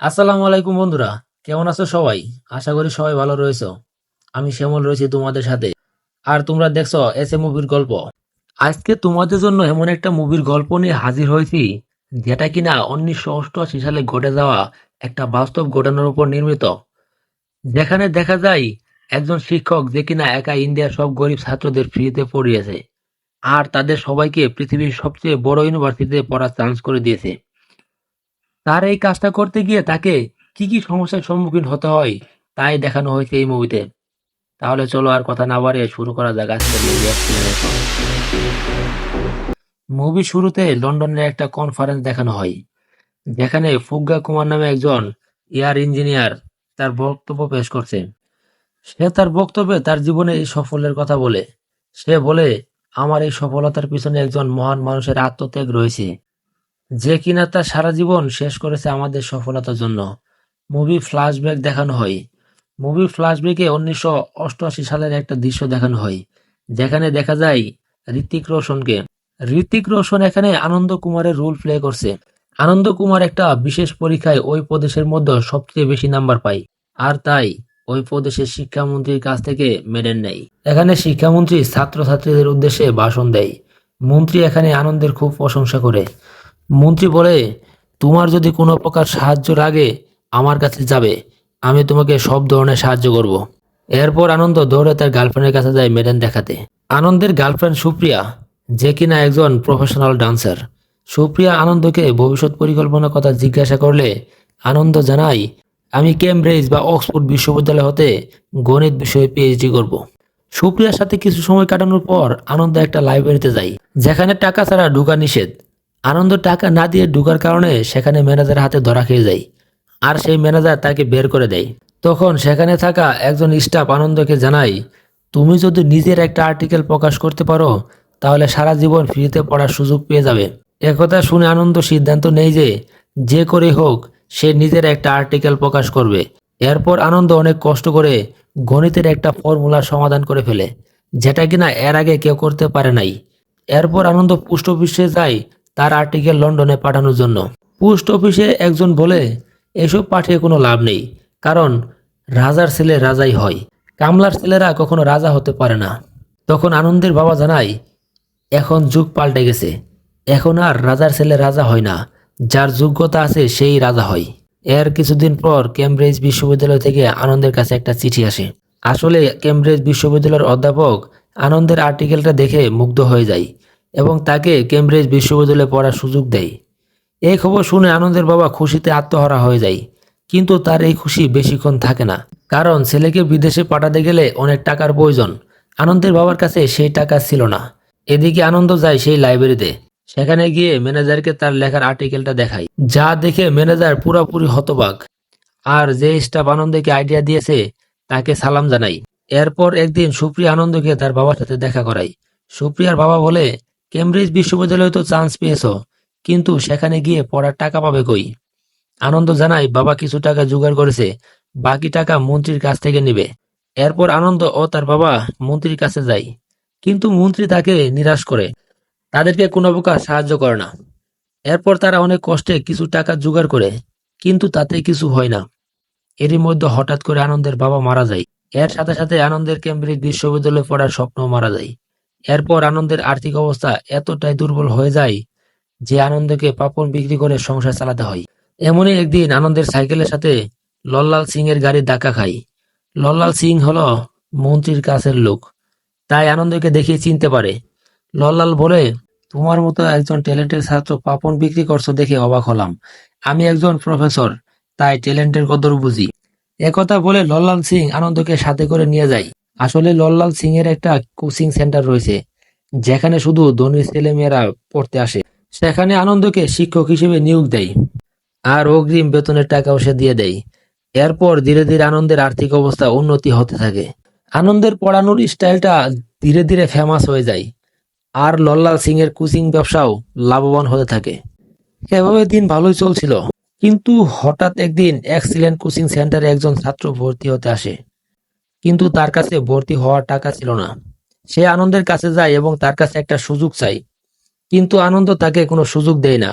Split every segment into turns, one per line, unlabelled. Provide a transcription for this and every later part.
আসসালামু আলাইকুম বন্ধুরা, কেমন আছো সবাই? আশা করি সবাই ভালো রয়েছো। আমি শ্যামল রয়েছি তোমাদের সাথে। আর তোমরা দেখছো এস এ মুভির গল্প। আজকে তোমাদের জন্য এমন একটা মুভির গল্প নিয়ে হাজির হয়েছি, যেটা কিনা 1988 সালে ঘটে যাওয়া একটা বাস্তব ঘটনার উপর নির্মিত। যেখানে দেখা যায় একজন শিক্ষক যে কিনা একা ইন্ডিয়ার সব গরিব ছাত্রদের ফ্রিতে পড়িয়েছে, আর তাদের সবাইকে পৃথিবীর সবচেয়ে বড় ইউনিভার্সিটিতে পড়ার চান্স করে দিয়েছে। তার এই কাজটা করতে গিয়ে তাকে কি কি সমস্যার সম্মুখীন হতে হয় তাই দেখানো হয়েছে এই মুভিতে। তাহলে চলো আর কথা না বাড়িয়ে শুরু করা যাক আজকের মুভি এক্সপ্লেনেশন। মুভি শুরুতে লন্ডনের একটা কনফারেন্স দেখানো হয়, যেখানে ফুগ্গা কুমার নামে একজন এয়ার ইঞ্জিনিয়ার তার বক্তব্য পেশ করছে। সে তার বক্তব্যে তার জীবনে এই সাফল্যের কথা বলে। সে বলে, আমার এই সফলতার পিছনে একজন মহান মানুষের আত্মত্যাগ রয়েছে, যে কিনা তার সারা জীবন শেষ করেছে আমাদের সফলতার জন্য। মুভি ফ্ল্যাশব্যাক দেখানো হয়। মুভি ফ্ল্যাশব্যাকে 1988 সালের একটা দৃশ্য দেখানো হয়, যেখানে দেখা যায় ঋত্বিক রোশনকে। ঋত্বিক রোশন এখানে আনন্দ কুমারের রোল প্লে করছে। আনন্দ কুমার একটা বিশেষ পরীক্ষায় ওই প্রদেশের মধ্যে সবচেয়ে বেশি নাম্বার পায়, আর তাই ওই প্রদেশের শিক্ষামন্ত্রীর কাছ থেকে মেডেল নেয়। এখানে শিক্ষামন্ত্রী ছাত্রছাত্রীদের উদ্দেশ্যে ভাষণ দেয়। মন্ত্রী এখানে আনন্দের খুব প্রশংসা করে। মন্ত্রী বলে, তোমার যদি কোনো প্রকার সাহায্য লাগে আমার কাছে যাবে, আমি তোমাকে সব ধরনের সাহায্য করব। এরপর আনন্দ দৌড়ে তার গার্লফ্রেন্ডের কাছে যায় মেডেন দেখাতে। আনন্দের গার্লফ্রেন্ড সুপ্রিয়া, যে কিনা একজন প্রফেশনাল ডান্সার। সুপ্রিয়া আনন্দকে ভবিষ্যৎ পরিকল্পনার কথা জিজ্ঞাসা করলে আনন্দ জানায়, আমি কেমব্রিজ বা অক্সফোর্ড বিশ্ববিদ্যালয় হতে গণিত বিষয়ে পিএইচডি করব। সুপ্রিয়ার সাথে কিছু সময় কাটানোর পর আনন্দ একটা লাইব্রেরিতে যায়, যেখানে টাকা ছাড়া ঢোকা নিষেধ। আনন্দ টাকা না দিয়ে ঢোকার কারণে সেখানে ম্যানেজারের হাতে ধরা খেয়ে যায়, আর সেই ম্যানেজার তাকে বের করে দেয়। তখন সেখানে থাকা একজন স্টাফ আনন্দকে জানায়, তুমি যদি নিজের একটা আর্টিকেল প্রকাশ করতে পারো তাহলে সারা জীবন ফ্রিতে পড়ার সুযোগ পেয়ে যাবে। একথা শুনে আনন্দ সিদ্ধান্ত নেয় যে যে করে হোক সে নিজের একটা আর্টিকেল প্রকাশ করবে। এরপর আনন্দ অনেক কষ্ট করে গণিতের একটা ফর্মুলার সমাধান করে ফেলে, যেটা কিনা এর আগে কেউ করতে পারে নাই। এরপর আনন্দ পোস্ট অফিসে যায় তার আর্টিকেল লন্ডনে পাঠানোর জন্য। পোস্ট অফিসে একজন বলে, এসব পাঠিয়ে কোনো লাভ নেই, কারণ রাজার ছেলে রাজাই হয়, কামলার ছেলেরা কখনো রাজা হতে পারে না। তখন আনন্দের বাবা জানায়, এখন যুগ পাল্টে গেছে, এখন আর রাজার ছেলে রাজা হয় না, যার যোগ্যতা আছে সেই রাজা হয়। এর কিছুদিন পর কেমব্রিজ বিশ্ববিদ্যালয় থেকে আনন্দের কাছে একটা চিঠি আসে। আসলে কেমব্রিজ বিশ্ববিদ্যালয়ের অধ্যাপক আনন্দের আর্টিকেলটা দেখে মুগ্ধ হয়ে যায় এবং তাকে কেমব্রিজ বিশ্ববিদ্যালয়ে পড়ার সুযোগ দেয়। এই খবর শুনে আনন্দের বাবা খুশিতে আত্মহারা হয়ে যায়, কিন্তু তার এই খুশি বেশিক্ষণ থাকে না, কারণ ছেলেকে বিদেশে পাঠাতে গেলে অনেক টাকার প্রয়োজন। আনন্দের বাবার কাছে সেই টাকা ছিল না। এদিকে আনন্দ যায় সেই লাইব্রেরিতে। সেখানে গিয়ে ম্যানেজারকে তার লেখার আর্টিকেলটা দেখায়, যা দেখে ম্যানেজার পুরোপুরি হতবাক। আর যে স্টাফ আনন্দকে আইডিয়া দিয়েছে তাকে সালাম জানাই। এরপর একদিন সুপ্রিয়া আনন্দকে তার বাবার সাথে দেখা করায়। সুপ্রিয়ার বাবা বলে, কেমব্রিজ বিশ্ববিদ্যালয়ে তো চান্স পেয়েছো, কিন্তু সেখানে গিয়ে পড়ার টাকা পাবে কই? আনন্দ জানায় বাবা কিছু টাকা জোগাড় করেছে, বাকি টাকা মন্ত্রীর কাছ থেকে নেবে। এরপর আনন্দ ও তার বাবা মন্ত্রীর কাছে যায়, কিন্তু মন্ত্রী তাকে নিরাশ করে, তাদেরকে কোনো প্রকার সাহায্য করে না। এরপর তারা অনেক কষ্টে কিছু টাকা জোগাড় করে, কিন্তু তাতে কিছু হয় না। এরই মধ্যে হঠাৎ করে আনন্দের বাবা মারা যায়। এর সাথে সাথে আনন্দের কেমব্রিজ বিশ্ববিদ্যালয়ে পড়ার স্বপ্ন মারা যায়। এরপর আনন্দের আর্থিক অবস্থা এতটাই দুর্বল হয়ে যায় যে আনন্দকে পাপড় বিক্রি করে সংসার চালাতে হয়। এমনই একদিন আনন্দের সাইকেলের সাথে লল্লাল সিং এর গাড়ি ধাক্কা খায়। লল্লাল সিং হলো মন্ত্রীর কাছের লোক, তাই আনন্দকে দেখে চিনতে পারে। লল্লাল বলে, তোমার মতো একজন ট্যালেন্টের ছাত্র পাপন বিক্রি করছো দেখে অবাক হলাম। আমি একজন প্রফেসর, তাই ট্যালেন্টের কদর বুঝি। একথা বলে লল্লাল সিং আনন্দকে সাথে করে নিয়ে যায়। আসলে লল্লাল সিং এর একটা কোচিং সেন্টার রয়েছে, যেখানে শুধু ধনী ছেলেমেয়েরা পড়তে আসে। সেখানে আনন্দকে শিক্ষক হিসেবে নিয়োগ দেয়, আর অগ্রিম বেতনের টাকাও সে দিয়ে দেয়। এরপর ধীরে ধীরে আনন্দের আর্থিক অবস্থা উন্নতি হতে থাকে। আনন্দের পড়ানোর স্টাইলটা ধীরে ধীরে ফেমাস হয়ে যায়, আর লল্লাল সিং এর কোচিং ব্যবসাও লাভবান হতে থাকে। এভাবে দিন ভালোই চলছিল, কিন্তু হঠাৎ একদিন এক্সিলেন্ট কোচিং সেন্টারে একজন ছাত্র ভর্তি হতে আসে, কিন্তু তার কাছে ভর্তি হওয়ার টাকা ছিল না। সে আনন্দের কাছে যায় এবং তার কাছে একটা সুযোগ চায়, কিন্তু আনন্দ তাকে কোনো সুযোগ দেয় না।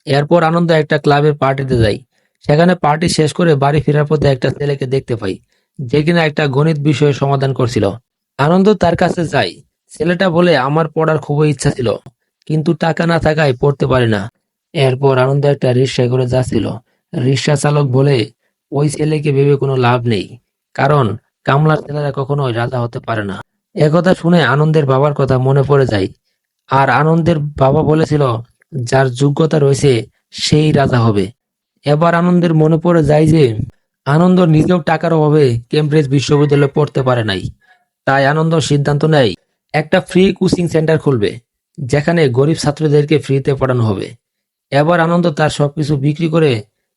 এরপর আনন্দ একটা ক্লাবের পার্টিতে যায়, সেখানে পার্টি শেষ করে বাড়ি ফেরার পথে একটা ছেলেকে দেখতে পাই, যে কিনা একটা গণিত বিষয়ের সমাধান করছিল। আনন্দ তার কাছে যায়। ছেলেটা বলে, আমার পড়ার খুবই ইচ্ছা ছিল, কিন্তু টাকা না থাকায় পড়তে পারি না। এরপর আনন্দ একটা রিক্সায় করে যাচ্ছিল। রিক্সা চালক বলে, ওই ছেলেকে ভেবে কোনো লাভ নেই, কারণ কামলার ছেলেরা কখনোই রাজা হতে পারে না। একথা শুনে আনন্দের বাবার কথা মনে পড়ে যায়। আর আনন্দের বাবা বলেছিল, যার যোগ্যতা রয়েছে সেই রাজা হবে। এবার আনন্দের মনে পড়ে যায় যে আনন্দ নিজেও টাকার অভাবে কেমব্রিজ বিশ্ববিদ্যালয়ে পড়তে পারে নাই। তাই আনন্দ সিদ্ধান্ত নেয় একটা ফ্রি কোচিং সেন্টার খুলবে, যেখানে গরিব ছাত্রদেরকে ফ্রিতে পড়ানো হবে। এবার আনন্দ তার সবকিছু বিক্রি করে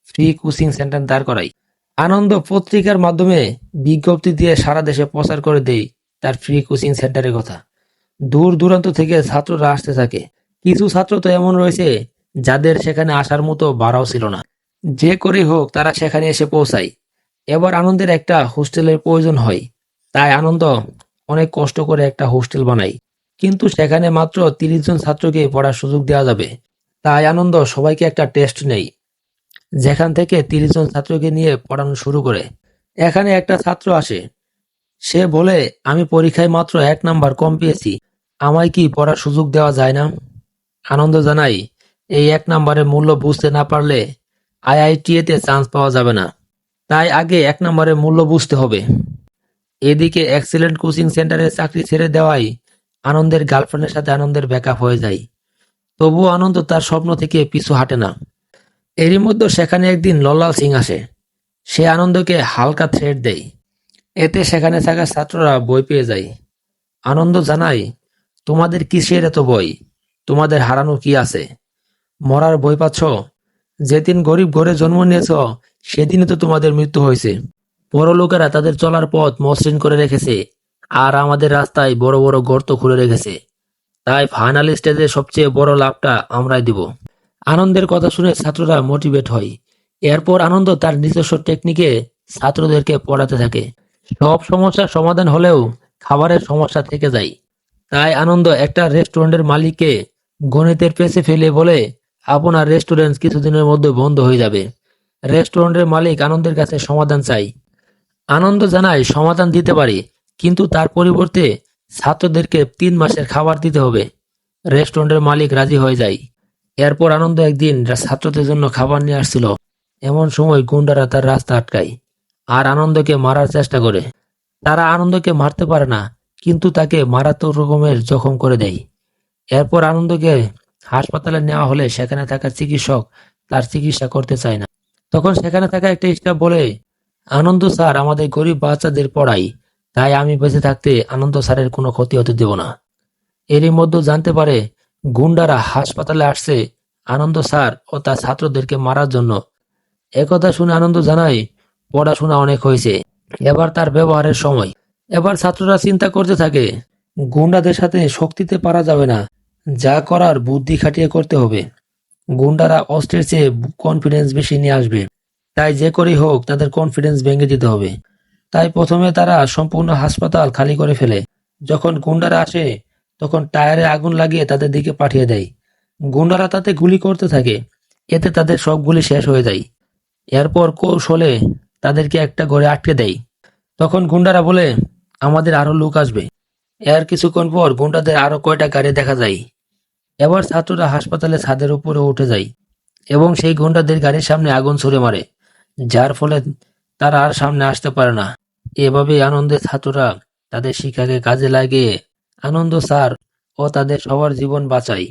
ফ্রি কোচিং সেন্টার দাঁড় করায়। আনন্দ পত্রিকার মাধ্যমে বিজ্ঞপ্তি দিয়ে সারা দেশে প্রচার করে দেয় তার ফ্রি কোচিং সেন্টারের কথা। দূর দূরান্ত থেকে ছাত্ররা আসতে থাকে। কিছু ছাত্র তো এমন রয়েছে যাদের সেখানে আসার মতো ভাড়াও ছিল না। যে করে হোক তারা সেখানে এসে পৌঁছায়। এবার আনন্দের একটা হোস্টেলের প্রয়োজন হয়। তাই আনন্দ অনেক কষ্ট করে একটা হোস্টেল বানায়, কিন্তু সেখানে মাত্র 30 জন ছাত্রকে পড়ার সুযোগ দেওয়া যাবে। তাই আনন্দ সবাইকে একটা টেস্ট নেই, যেখান থেকে 30 জন ছাত্রকে নিয়ে পড়ানো শুরু করে। এখানে একটা ছাত্র আসে। সে বলে, আমি পরীক্ষায় মাত্র 1 নাম্বার কম পেয়েছি, আমায় কি পড়ার সুযোগ দেওয়া যায় না? আনন্দ জানাই, এই 1 নাম্বারের মূল্য বুঝতে না পারলে আইআইটিএ তে চান্স পাওয়া যাবে না। তাই আগে 1 নাম্বারের মূল্য বুঝতে হবে। এদিকে এক্সিলেন্ট কোচিং সেন্টারে চাকরি ছেড়ে দেওয়ায় আনন্দের গার্লফ্রেন্ডের সাথে আনন্দের ব্রেকআপ হয়ে যায়। তবুও আনন্দ তার স্বপ্ন থেকে পিছু হাঁটে না। এরই মধ্যে সেখানে একদিন লল্লাল সিং আসে। সে আনন্দকে হালকা থ্রেট দেয়। এতে সেখানে থাকা ছাত্ররা ভয় পেয়ে যায়। আনন্দ জানায়, তোমাদের কিসের এত ভয়? তোমাদের হারানো কি আছে? মরার ভয় পাচ্ছ? যেদিন গরিব ঘরে জন্ম নিয়েছ সেদিনই তো তোমাদের মৃত্যু হয়েছে। বড়লোকেরা তাদের চলার পথ মসৃণ করে রেখেছে, আর আমাদের রাস্তায় বড় বড় গর্ত খুলে রেখেছে। তাই ফাইনাল স্টেজে সবচেয়ে বড় লাভটা আমরাই দিব। আনন্দের কথা শুনে ছাত্ররা মোটিভেট হয়। এরপর আনন্দ তার নিজস্ব টেকনিকে ছাত্রদেরকে পড়াতে থাকে। সব সমস্যার সমাধান হলেও খাবারের সমস্যা থেকে যায়। তাই আনন্দ একটা রেস্টুরেন্টের মালিককে গণিতের পেছে ফেলে বলে, আপনার রেস্টুরেন্ট কিছুদিনের মধ্যে বন্ধ হয়ে যাবে। রেস্টুরেন্টের মালিক আনন্দের কাছে সমাধান চাই। আনন্দ জানায়, সমাধান দিতে পারি, কিন্তু তার পরিবর্তে ছাত্রদেরকে 3 মাসের খাবার দিতে হবে। রেস্টুরেন্টের মালিক রাজি হয়ে যায়। এরপর আনন্দ একদিন ছাত্রদের জন্য খাবার নিয়ে আসছিল। এমন সময় গুন্ডারা তার রাস্তা আটকায় আর আনন্দকে মারার চেষ্টা করে। তারা আনন্দকে মারতে পারে না, কিন্তু তাকে মারাত্মক রকমের জখম করে দেয়। এরপর আনন্দকে হাসপাতালে নেওয়া হলে সেখানে থাকা চিকিৎসক তার চিকিৎসা করতে চায় না। তখন সেখানে থাকা একটা স্টাফ বলে, আনন্দ স্যার আমাদের গরিব বাচ্চাদের পড়াই, তাই আমি বেঁচে থাকতে আনন্দ স্যারের কোনো ক্ষতি হতে দেব না। এরই মধ্যে জানতে পারে গুন্ডারা হাসপাতালে আসছে আনন্দ স্যার ও তার ছাত্রদেরকে মারার জন্য। একথা শুনে আনন্দ জানায়, পড়াশোনা অনেক হয়েছে, এবার তার ব্যবহারের সময়। এবার ছাত্ররা চিন্তা করতে থাকে, গুন্ডাদের সাথে শক্তিতে পারা যাবে না, যা করার বুদ্ধি খাটিয়ে করতে হবে। গুন্ডারা অস্ত্রের চেয়ে কনফিডেন্স বেশি নিয়ে আসবে, তাই যে করেই হোক তাদের কনফিডেন্স ভেঙে দিতে হবে। তাই প্রথমে তারা সম্পূর্ণ হাসপাতাল খালি করে ফেলে। যখন গুন্ডারা আসে তখন টায়ারে আগুন লাগিয়ে তাদের দিকে পাঠিয়ে দেয়। গুন্ডারা তাতে গুলি করতে থাকে, এতে তাদের সব গুলি শেষ হয়ে যায়। এরপর কৌশলে তাদেরকে একটা ঘরে আটকে দেয়। তখন গুন্ডারা বলে, আমাদের আরো লোক আসবে। এর কিছুক্ষণ পর গুন্ডাদের আরো কয়টা গাড়ি দেখা যায়। এবার ছাত্ররা হাসপাতালে ছাদের উপরে উঠে যায় এবং সেই গুন্ডাদের গাড়ির সামনে আগুন ছুড়ে মারে, যার ফলে তারা আর সামনে আসতে পারে না। এভাবেই আনন্দের ছাত্ররা তাদের শিক্ষাকে কাজে লাগিয়ে আনন্দ স্যার ও তাদের সবার জীবন বাঁচায়।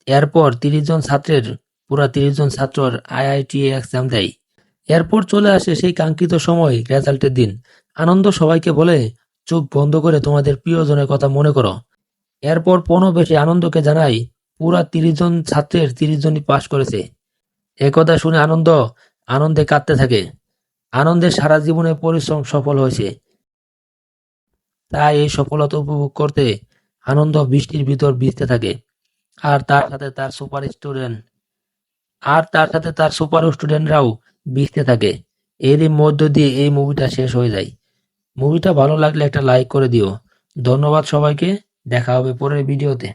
এরপর 30 জন ছাত্রর আইআইটিএ এক্সাম দেয়। এরপর চলে আসে সেই কাঙ্ক্ষিত সময়, রেজাল্টের দিন। আনন্দ সবাইকে বলে, চোখ বন্ধ করে তোমাদের প্রিয়জনের কথা মনে করো। এরপর বেশি আনন্দকে জানাই, পুরা 30 জন ছাত্রের 30 জনই পাশ করেছে। একথা শুনে আনন্দে কাঁদতে থাকে। আনন্দের সারা জীবনের পরিশ্রম সফল হয়েছে। তাই এই সফলতা উপভোগ করতে আনন্দ বৃষ্টির ভিতর ভিজতে থাকে। আর তার সাথে তার সুপার স্টুডেন্টরাও ভিজতে থাকে। এরই মধ্য দিয়ে এই মুভিটা শেষ হয়ে যায়। মুভিটা ভালো লাগলে একটা লাইক করে দিও। ধন্যবাদ সবাইকে, দেখা হবে পরের ভিডিওতে।